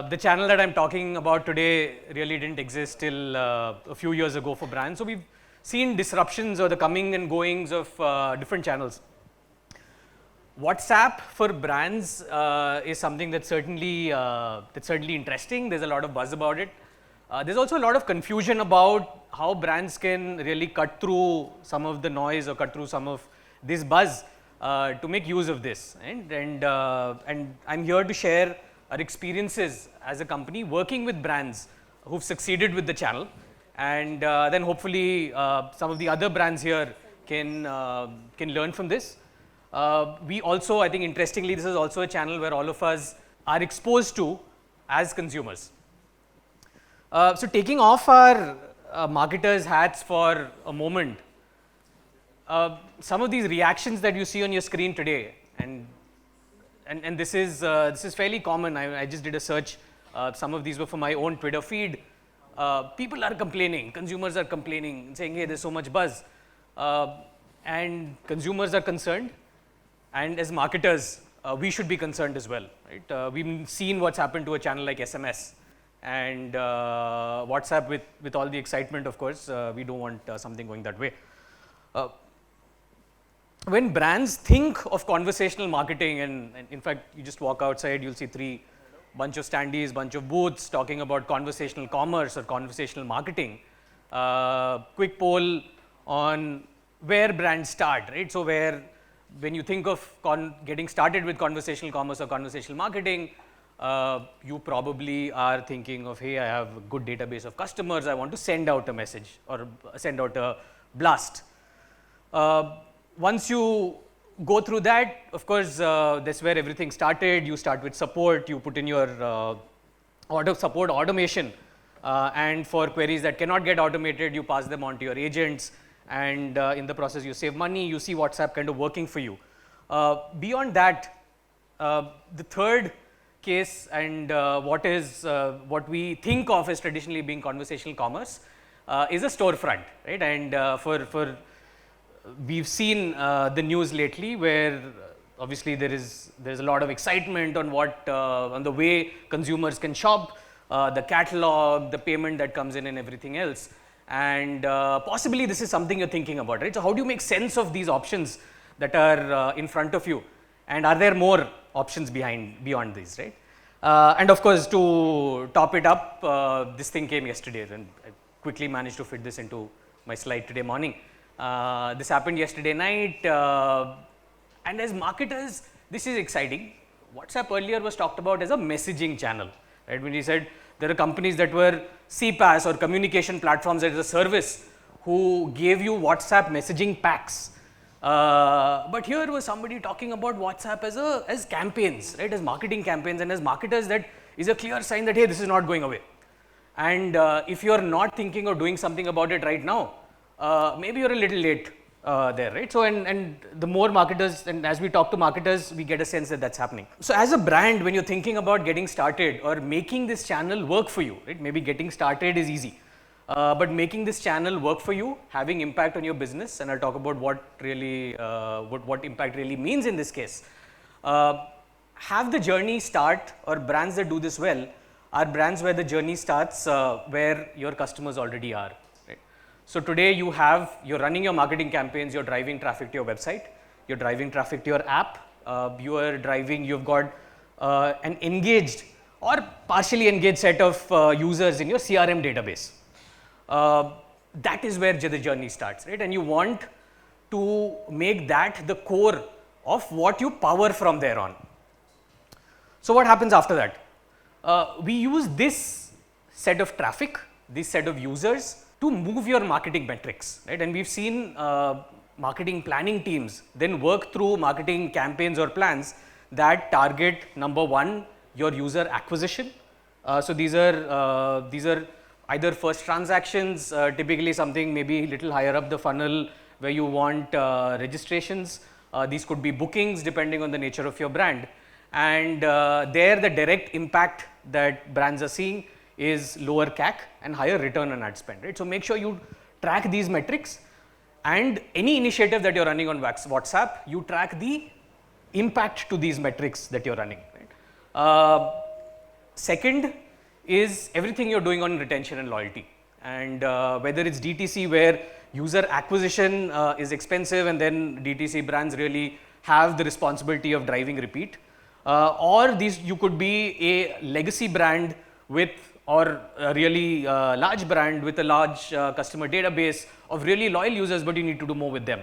The channel that I'm talking about today really didn't exist till a few years ago for brands. So we've seen disruptions or the coming and goings of different channels. WhatsApp for brands is something that's certainly interesting. There's a lot of buzz about it. There's also a lot of confusion about how brands can really cut through some of the noise or cut through some of this buzz to make use of this. And I'm here to share our experiences as a company working with brands who've succeeded with the channel, and then hopefully some of the other brands here can learn from this. We also, I think interestingly, this is also a channel where all of us are exposed to as consumers. So taking off our marketers' hats for a moment, some of these reactions that you see on your screen today, and this is fairly common. I just did a search. Some of these were for my own Twitter feed. People are complaining, consumers are complaining, saying, hey, there's so much buzz. And consumers are concerned. And as marketers, we should be concerned as well. Right? We've seen what's happened to a channel like SMS and WhatsApp with all the excitement, of course. We don't want something going that way. When brands think of conversational marketing, and in fact, you just walk outside, you'll see bunch of standees, bunch of booths talking about conversational commerce or conversational marketing. Quick poll on where brands start, right? So when you think of getting started with conversational commerce or conversational marketing, you probably are thinking of, hey, I have a good database of customers, I want to send out a message or send out a blast. Once you go through that, of course, that's where everything started. You start with support, you put in your support automation, and for queries that cannot get automated, you pass them on to your agents, and in the process, you save money. You see WhatsApp kind of working for you. Beyond that, the third case and what we think of as traditionally being conversational commerce is a storefront, right? And we've seen the news lately where obviously there's a lot of excitement on on the way consumers can shop, the catalog, the payment that comes in and everything else. And possibly this is something you're thinking about, right? So how do you make sense of these options that are in front of you? And are there more options beyond these, right? And of course, to top it up, this thing came yesterday, and I quickly managed to fit this into my slide today morning. This happened yesterday night, and as marketers, this is exciting. WhatsApp earlier was talked about as a messaging channel, right? When we said there are companies that were CPaaS or communication platforms as a service who gave you WhatsApp messaging packs. But here was somebody talking about WhatsApp as campaigns, right? As marketing campaigns, and as marketers, that is a clear sign that, hey, this is not going away. And if you're not thinking of doing something about it right now, maybe you're a little late there, right? So, and the more marketers, and as we talk to marketers, we get a sense that that's happening. So as a brand, when you're thinking about getting started or making this channel work for you, right? Maybe getting started is easy, but making this channel work for you, having impact on your business, and I'll talk about what impact really means in this case. Have the journey start, or brands that do this well are brands where the journey starts where your customers already are. So today you're running your marketing campaigns, you're driving traffic to your website, you're driving traffic to your app, you've got an engaged or partially engaged set of users in your CRM database. That is where the journey starts, right? And you want to make that the core of what you power from there on. So what happens after that? We use this set of traffic, this set of users, to move your marketing metrics, right? And we've seen marketing planning teams then work through marketing campaigns or plans that target, number one, your user acquisition. So these are either first transactions, typically something maybe a little higher up the funnel where you want registrations. These could be bookings depending on the nature of your brand. And there the direct impact that brands are seeing is lower CAC and higher return on ad spend, right? So make sure you track these metrics, and any initiative that you're running on WhatsApp, you track the impact to these metrics that you're running, right? Second is everything you're doing on retention and loyalty, and whether it's DTC where user acquisition is expensive and then DTC brands really have the responsibility of driving repeat, or these you could be a legacy brand with or a really large brand with a large customer database of really loyal users, but you need to do more with them.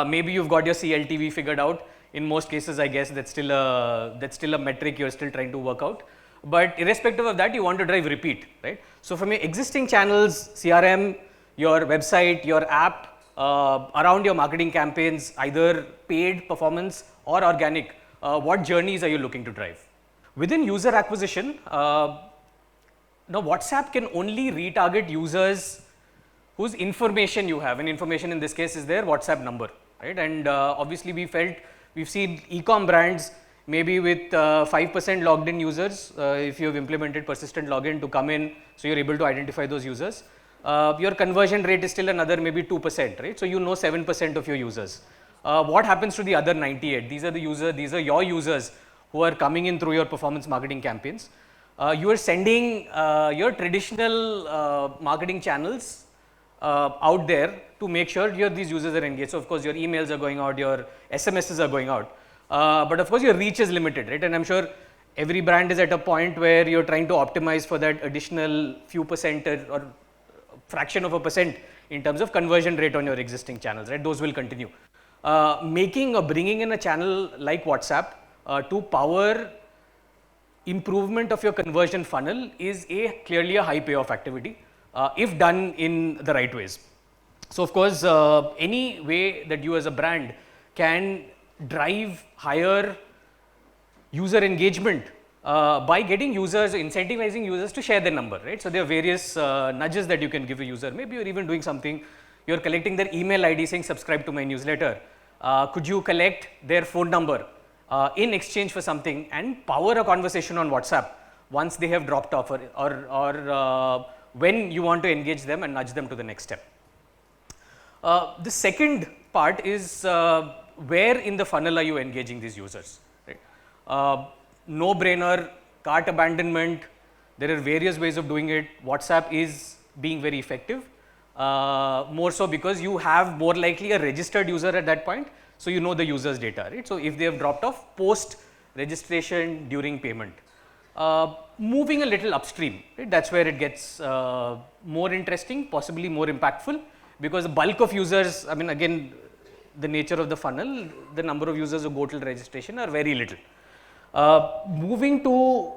Maybe you've got your CLTV figured out. In most cases, I guess that's still a metric you're still trying to work out. But irrespective of that, you want to drive repeat, right? So from your existing channels, CRM, your website, your app, around your marketing campaigns, either paid performance or organic, what journeys are you looking to drive? Within user acquisition, now WhatsApp can only retarget users whose information you have, and information in this case is their WhatsApp number, right? And obviously we've seen e-com brands maybe with 5% logged in users, if you have implemented persistent login to come in, so you're able to identify those users. Your conversion rate is still another maybe 2%, right? So you know 7% of your users. What happens to the other 98? These are your users who are coming in through your performance marketing campaigns. You are sending your traditional marketing channels out there to make sure these users are engaged. So of course your emails are going out, your SMSs are going out, but of course your reach is limited, right? And I'm sure every brand is at a point where you're trying to optimize for that additional few percent or fraction of a percent in terms of conversion rate on your existing channels, right? Those will continue. Making or bringing in a channel like WhatsApp to power improvement of your conversion funnel is clearly a high payoff activity if done in the right ways. So of course, any way that you as a brand can drive higher user engagement by getting users, incentivizing users to share their number, right? So there are various nudges that you can give a user. Maybe you're even doing something, you're collecting their email ID saying subscribe to my newsletter. Could you collect their phone number in exchange for something and power a conversation on WhatsApp once they have dropped off, or when you want to engage them and nudge them to the next step. The second part is where in the funnel are you engaging these users, right? No brainer, cart abandonment, there are various ways of doing it. WhatsApp is being very effective, more so because you have more likely a registered user at that point, so you know the user's data, right? So if they have dropped off post registration during payment. Moving a little upstream, right? That's where it gets more interesting, possibly more impactful, because the bulk of users, I mean again the nature of the funnel, the number of users who go till registration are very little. Moving to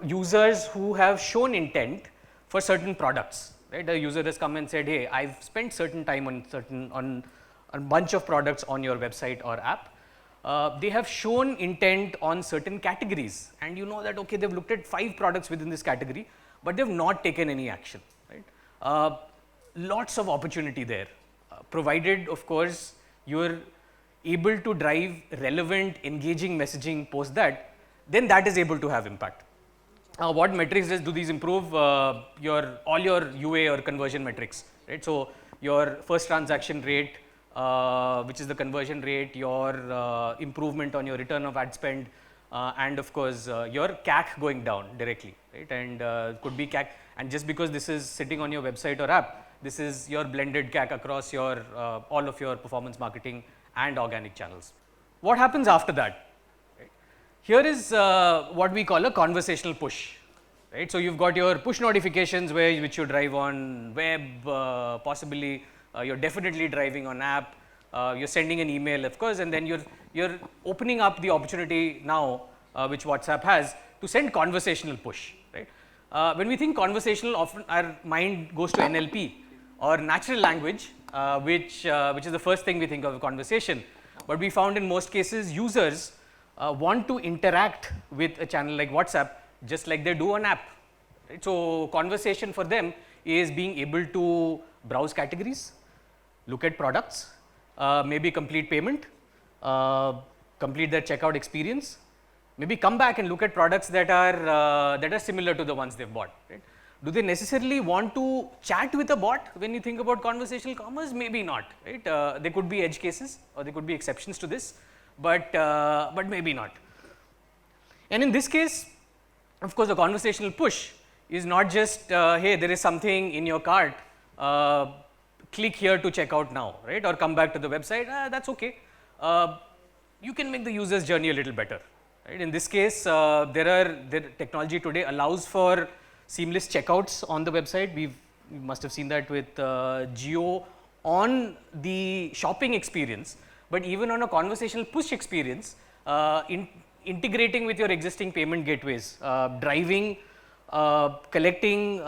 users who have shown intent for certain products, right? A user has come and said, hey, I've spent certain time on a bunch of products on your website or app. They have shown intent on certain categories, and you know that okay, they've looked at 5 products within this category, but they've not taken any action, right? Lots of opportunity there, provided of course you're able to drive relevant, engaging messaging post that, then that is able to have impact. What metrics do these improve? All your UA or conversion metrics, right? So your first transaction rate, which is the conversion rate, your improvement on your return of ad spend, and of course your CAC going down directly, right? And could be CAC, and just because this is sitting on your website or app, this is your blended CAC across your all of your performance marketing and organic channels. What happens after that? Right? Here is what we call a conversational push, right? So you've got your push notifications which you drive on web, possibly you're definitely driving on app, you're sending an email of course, and then you're opening up the opportunity now which WhatsApp has to send conversational push, right? When we think conversational, often our mind goes to NLP or natural language, which is the first thing we think of a conversation. But we found in most cases users want to interact with a channel like WhatsApp just like they do an app, right? So conversation for them is being able to browse categories, look at products, maybe complete payment, complete their checkout experience, maybe come back and look at products that are similar to the ones they've bought, right? Do they necessarily want to chat with a bot when you think about conversational commerce? Maybe not, right? There could be edge cases or there could be exceptions to this, but maybe not. And in this case, Of course, the conversational push is not just, hey, there is something in your cart, click here to check out now, right? Or come back to the website, that's okay. You can make the user's journey a little better, right? In this case, the technology today allows for seamless checkouts on the website. We must have seen that with Jio on the shopping experience, but even on a conversational push experience, integrating with your existing payment gateways, driving, collecting,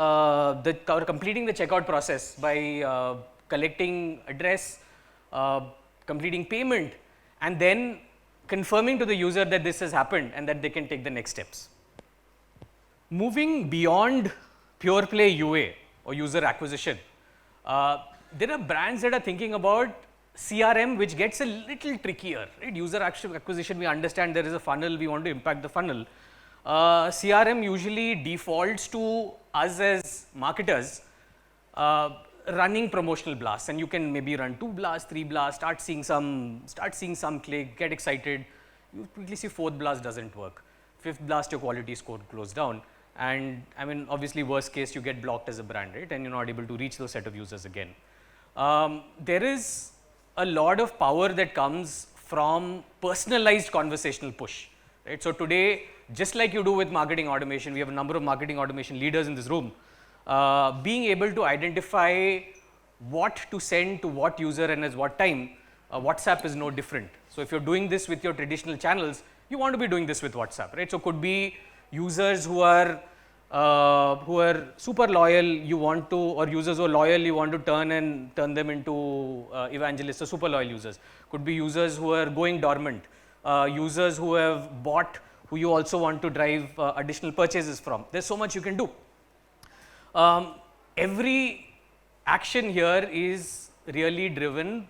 completing the checkout process by collecting address, completing payment, and then confirming to the user that this has happened and that they can take the next steps. Moving beyond pure play UA or user acquisition, there are brands that are thinking about CRM, which gets a little trickier, right? User acquisition, we understand there is a funnel, we want to impact the funnel. CRM usually defaults to us as marketers running promotional blasts, and you can maybe run 2 blasts, 3 blasts, start seeing some click, get excited. You quickly see 4th blast doesn't work. 5th blast, your quality score goes down, and I mean, obviously, worst case, you get blocked as a brand, right? And you're not able to reach those set of users again. There is a lot of power that comes from personalized conversational push, right? So today, just like you do with marketing automation, we have a number of marketing automation leaders in this room. Being able to identify what to send to what user and at what time, WhatsApp is no different. So if you're doing this with your traditional channels, you want to be doing this with WhatsApp, right? So could be users who are super loyal, you want to, or users who are loyal, you want to turn them into evangelists or super loyal users. Could be users who are going dormant, users who have bought, who you also want to drive additional purchases from. There's so much you can do. Every action here is really driven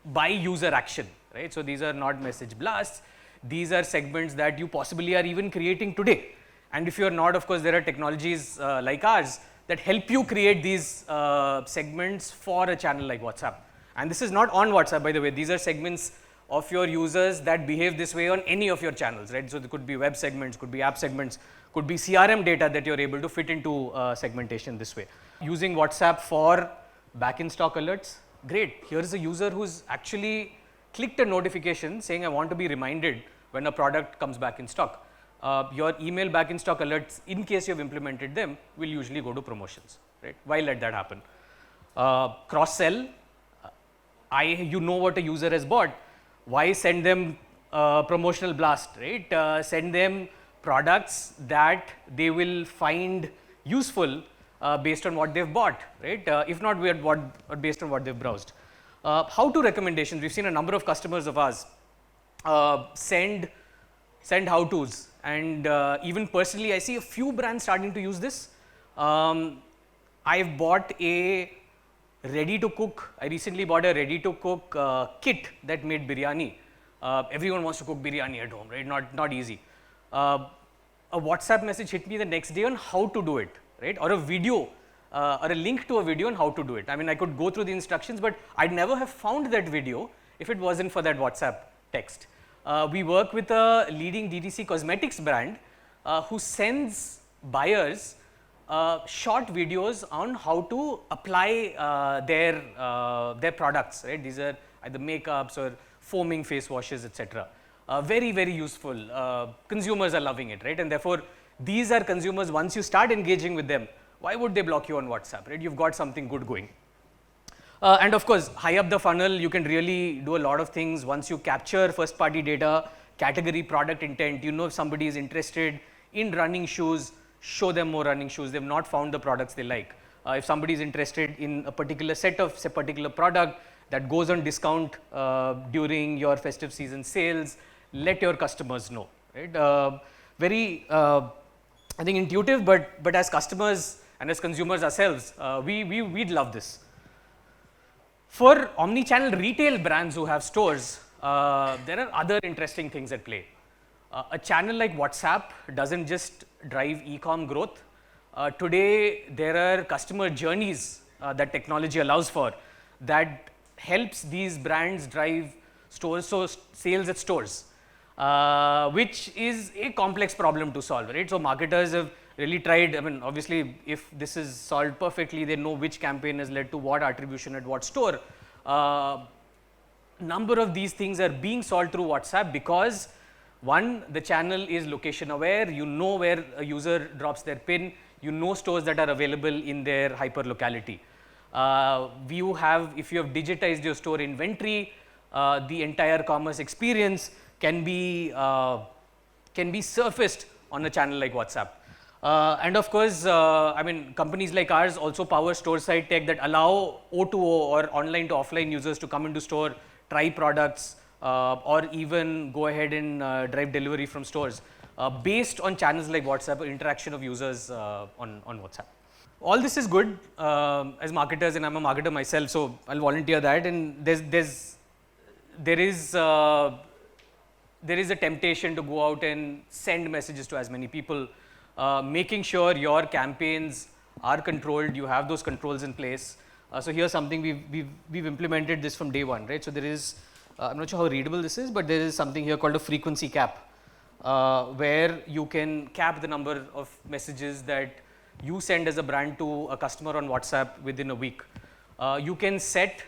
by user action, right? So these are not message blasts. These are segments that you possibly are even creating today. And if you are not, of course, there are technologies like ours that help you create these segments for a channel like WhatsApp. And this is not on WhatsApp, by the way. These are segments of your users that behave this way on any of your channels, right? So there could be web segments, could be app segments, could be CRM data that you're able to fit into segmentation this way. Using WhatsApp for back in stock alerts, great. Here's a user who's actually clicked a notification saying, I want to be reminded when a product comes back in stock. Your email back in stock alerts, in case you've implemented them, will usually go to promotions, right? Why let that happen? Cross sell, you know what a user has bought. Why send them promotional blast, right? Send them products that they will find useful based on what they've bought, right? If not based on what they've browsed. How-to recommendations, we've seen a number of customers of ours send how-tos, and even personally, I see a few brands starting to use this. I've bought a ready-to-cook, I recently bought a ready-to-cook kit that made biryani. Everyone wants to cook biryani at home, right? Not easy. A WhatsApp message hit me the next day on how to do it, right? Or a video, or a link to a video on how to do it. I mean, I could go through the instructions, but I'd never have found that video if it wasn't for that WhatsApp text. We work with a leading DTC cosmetics brand who sends buyers short videos on how to apply their products, right? These are either makeups or foaming face washes, etc. Very, very useful. Consumers are loving it, right? And therefore, these are consumers, once you start engaging with them, why would they block you on WhatsApp, right? You've got something good going. And of course, high up the funnel, you can really do a lot of things. Once you capture first party data, category, product intent, you know if somebody is interested in running shoes, show them more running shoes. They've not found the products they like. If somebody is interested in a particular set of, say, particular product that goes on discount during your festive season sales, let your customers know, right? Very, I think intuitive, but as customers and as consumers ourselves, we'd love this. For omni-channel retail brands who have stores, there are other interesting things at play. A channel like WhatsApp doesn't just drive e-com growth. Today, there are customer journeys that technology allows for that helps these brands drive stores, so sales at stores. which is a complex problem to solve, right? So marketers have really tried. I mean, obviously, if this is solved perfectly, they know which campaign has led to what attribution at what store. Number of these things are being solved through WhatsApp because one, the channel is location aware. You know where a user drops their pin. You know stores that are available in their hyper locality. If you have digitized your store inventory, the entire commerce experience can be surfaced on a channel like WhatsApp. And of course, I mean, companies like ours also power store side tech that allow O2O or online to offline users to come into store, try products, or even go ahead and drive delivery from stores based on channels like WhatsApp or interaction of users on WhatsApp. All this is good as marketers, and I'm a marketer myself, so I'll volunteer that. And there is a temptation to go out and send messages to as many people, making sure your campaigns are controlled. You have those controls in place. So here's something we've implemented this from day one, right? So there is, I'm not sure how readable this is, but there is something here called a frequency cap, where you can cap the number of messages that you send as a brand to a customer on WhatsApp within a week. You can set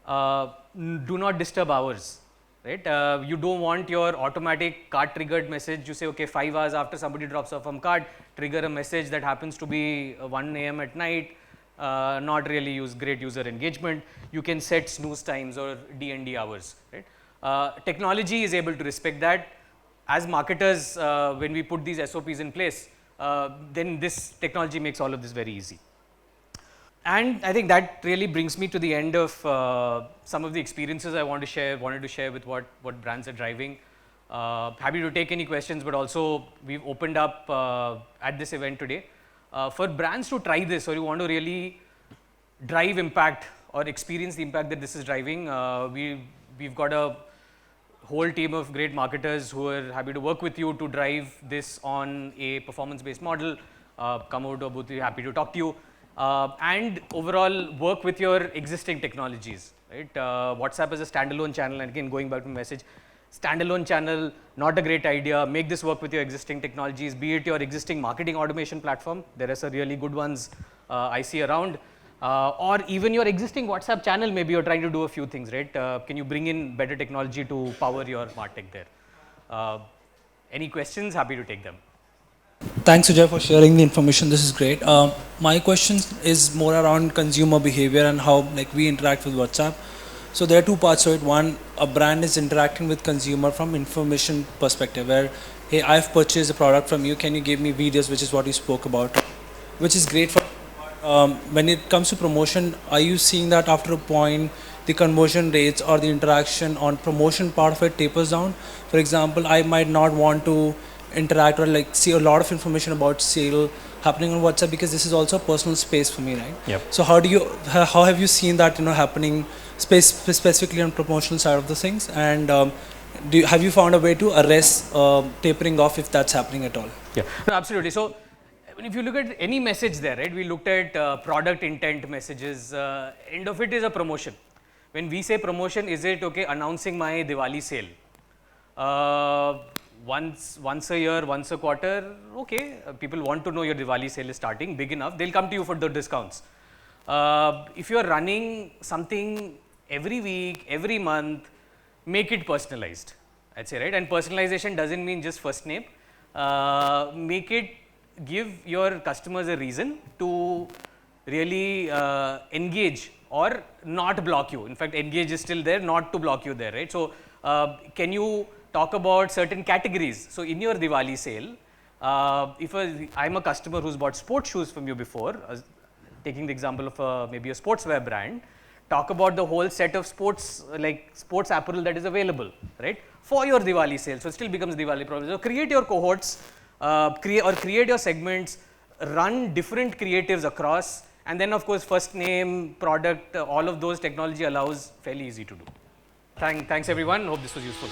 do not disturb hours, right? You don't want your automatic cart triggered message. You say, okay, 5 hours after somebody drops off from cart, trigger a message that happens to be 1 a.m. at night, not really use great user engagement. You can set snooze times or D&D hours, right? Technology is able to respect that. As marketers, when we put these SOPs in place, then this technology makes all of this very easy. And I think that really brings me to the end of some of the experiences I wanted to share with what brands are driving. Happy to take any questions, but also we've opened up at this event today. For brands to try this, or you want to really drive impact or experience the impact that this is driving, we've got a whole team of great marketers who are happy to work with you to drive this on a performance-based model. Come over to a booth, we're happy to talk to you. And overall work with your existing technologies, right? WhatsApp is a standalone channel, and again, going back to the message, standalone channel, not a great idea. Make this work with your existing technologies, be it your existing marketing automation platform. There are some really good ones I see around. Or even your existing WhatsApp channel, maybe you're trying to do a few things, right? Can you bring in better technology to power your MarTech there? Any questions? Happy to take them. Thanks, Sujoy, for sharing the information. This is great. My question is more around consumer behavior and how we interact with WhatsApp. So there are two parts to it. One, a brand is interacting with consumer from information perspective, where, hey, I've purchased a product from you. Can you give me videos, which is what you spoke about, which is great for. When it comes to promotion, are you seeing that after a point, the conversion rates or the interaction on promotion part of it tapers down? For example, I might not want to interact or see a lot of information about sale happening on WhatsApp because this is also a personal space for me, right? Yep. So how have you seen that happening specifically on promotional side of the things, and have you found a way to arrest tapering off if that's happening at all? Yeah, no, absolutely. So if you look at any message there, right, we looked at product intent messages. End of it is a promotion. When we say promotion, is it okay announcing my Diwali sale? Once a year, once a quarter, okay, people want to know your Diwali sale is starting, big enough, they'll come to you for the discounts. If you're running something every week, every month, make it personalized, I'd say, right? And personalization doesn't mean just first name. Give your customers a reason to really engage or not block you. In fact, engage is still there, not to block you there, right? So can you talk about certain categories? So in your Diwali sale, if I'm a customer who's bought sports shoes from you before, taking the example of maybe a sportswear brand, talk about the whole set of sports apparel that is available, right, for your Diwali sale. So it still becomes Diwali problem. So create your cohorts, create your segments, run different creatives across, and then of course first name, product, all of those technology allows fairly easy to do. Thanks everyone. Hope this was useful.